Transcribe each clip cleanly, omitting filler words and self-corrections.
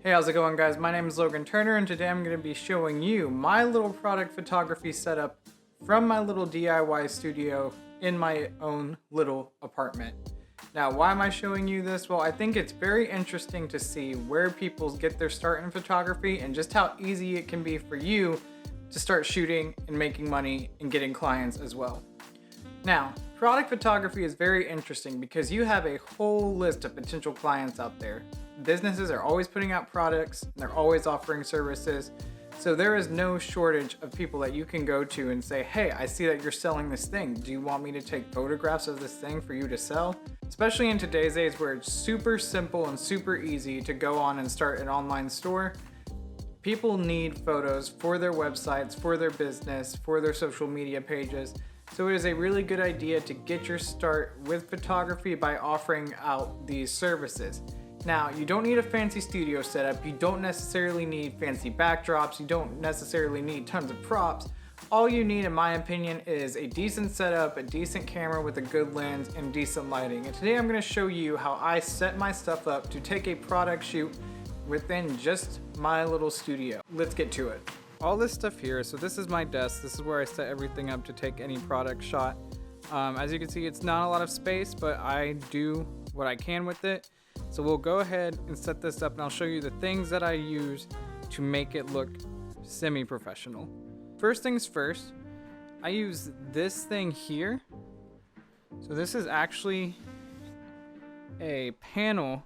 Hey, how's it going, guys? My name is Logan Turner, and today I'm going to be showing you my little product photography setup from my little DIY studio in my own little apartment. Now, why am I showing you this? Well, I think it's very interesting to see where people get their start in photography and just how easy it can be for you to start shooting and making money and getting clients as well. Now, product photography is very interesting because you have a whole list of potential clients out there. Businesses are always putting out products, and they're always offering services. So there is no shortage of people that you can go to and say, hey, I see that you're selling this thing. Do you want me to take photographs of this thing for you to sell? Especially in today's age where it's super simple and super easy to go on and start an online store. People need photos for their websites, for their business, for their social media pages. So it is a really good idea to get your start with photography by offering out these services. Now, you don't need a fancy studio setup, you don't necessarily need fancy backdrops, you don't necessarily need tons of props. All you need, in my opinion, is a decent setup, a decent camera with a good lens, and decent lighting. And today I'm going to show you how I set my stuff up to take a product shoot within just my little studio. Let's get to it. All this stuff here, so this is my desk, this is where I set everything up to take any product shot. As you can see, it's not a lot of space, but I do what I can with it. So we'll go ahead and set this up, and I'll show you the things that I use to make it look semi-professional. First things first, I use this thing here. So this is actually a panel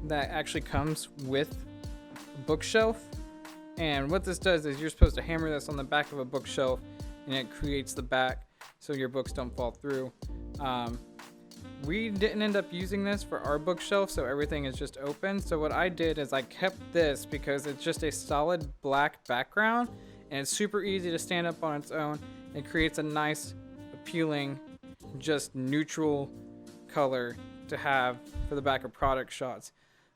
that actually comes with a bookshelf. And what this does is you're supposed to hammer this on the back of a bookshelf, and it creates the back so your books don't fall through. We didn't end up using this for our bookshelf, so everything is just open. So what I did is I kept this because it's just a solid black background, and it's super easy to stand up on its own. It creates a nice, appealing, just neutral color to have for the back of product shots.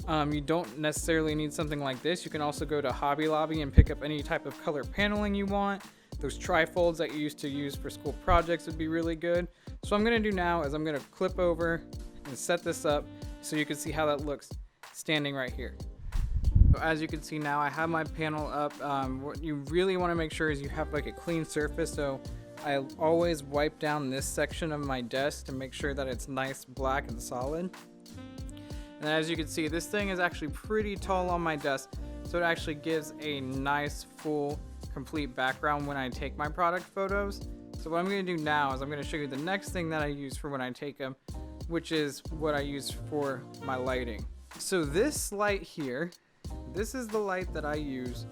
You don't necessarily need something like this. You can also go to Hobby Lobby and pick up any type of color paneling you want. Those trifolds that you used to use for school projects would be really good. So what I'm going to do now is I'm going to clip over and set this up so you can see how that looks standing right here. So as you can see now, I have my panel up. What you really want to make sure is you have like a clean surface. So I always wipe down this section of my desk to make sure that it's nice, black, and solid. And as you can see, this thing is actually pretty tall on my desk, so it actually gives a nice, full, complete background when I take my product photos. So what I'm going to do now is I'm going to show you the next thing that I use for when I take them, which is what I use for my lighting. So this light here, this is the light that I use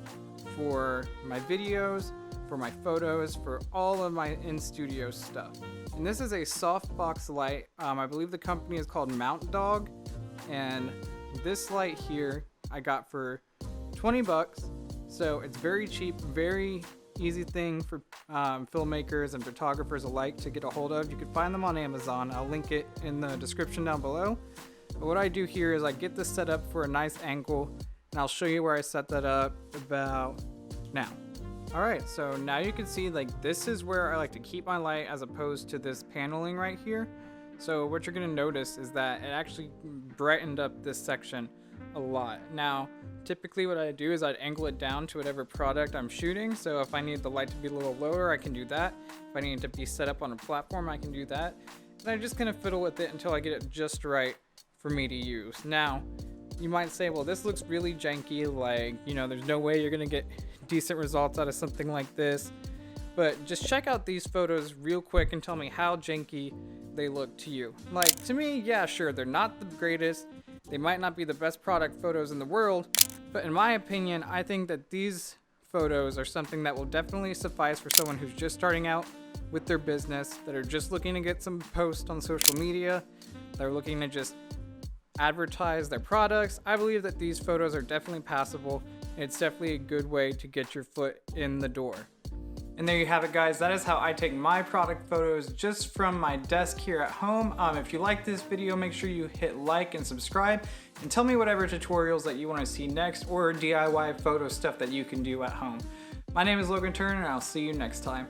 for my videos, for my photos, for all of my in-studio stuff. And this is a softbox light. I believe the company is called Mount Dog. And this light here I got for 20 bucks. So it's very cheap, very easy thing for filmmakers and photographers alike to get a hold of. You can find them on Amazon. I'll link it in the description down below. But what I do here is I get this set up for a nice angle, and I'll show you where I set that up about now. Alright, so now you can see like this is where I like to keep my light as opposed to this paneling right here. So what you're going to notice is that it actually brightened up this section a lot. Now, typically what I do is I'd angle it down to whatever product I'm shooting. So if I need the light to be a little lower, I can do that. If I need it to be set up on a platform, I can do that. And I just kind of fiddle with it until I get it just right for me to use. Now, you might say, well, this looks really janky. Like, you know, there's no way you're going to get decent results out of something like this. But just check out these photos real quick and tell me how janky they look to you. Like, to me, yeah, sure, they're not the greatest. They might not be the best product photos in the world, but in my opinion, I think that these photos are something that will definitely suffice for someone who's just starting out with their business, that are just looking to get some posts on social media, that are looking to just advertise their products. I believe that these photos are definitely passable, and it's definitely a good way to get your foot in the door. And there you have it, guys. That is how I take my product photos just from my desk here at home. If you like this video, make sure you hit like and subscribe, and tell me whatever tutorials that you want to see next, or DIY photo stuff that you can do at home. My name is Logan Turner, and I'll see you next time.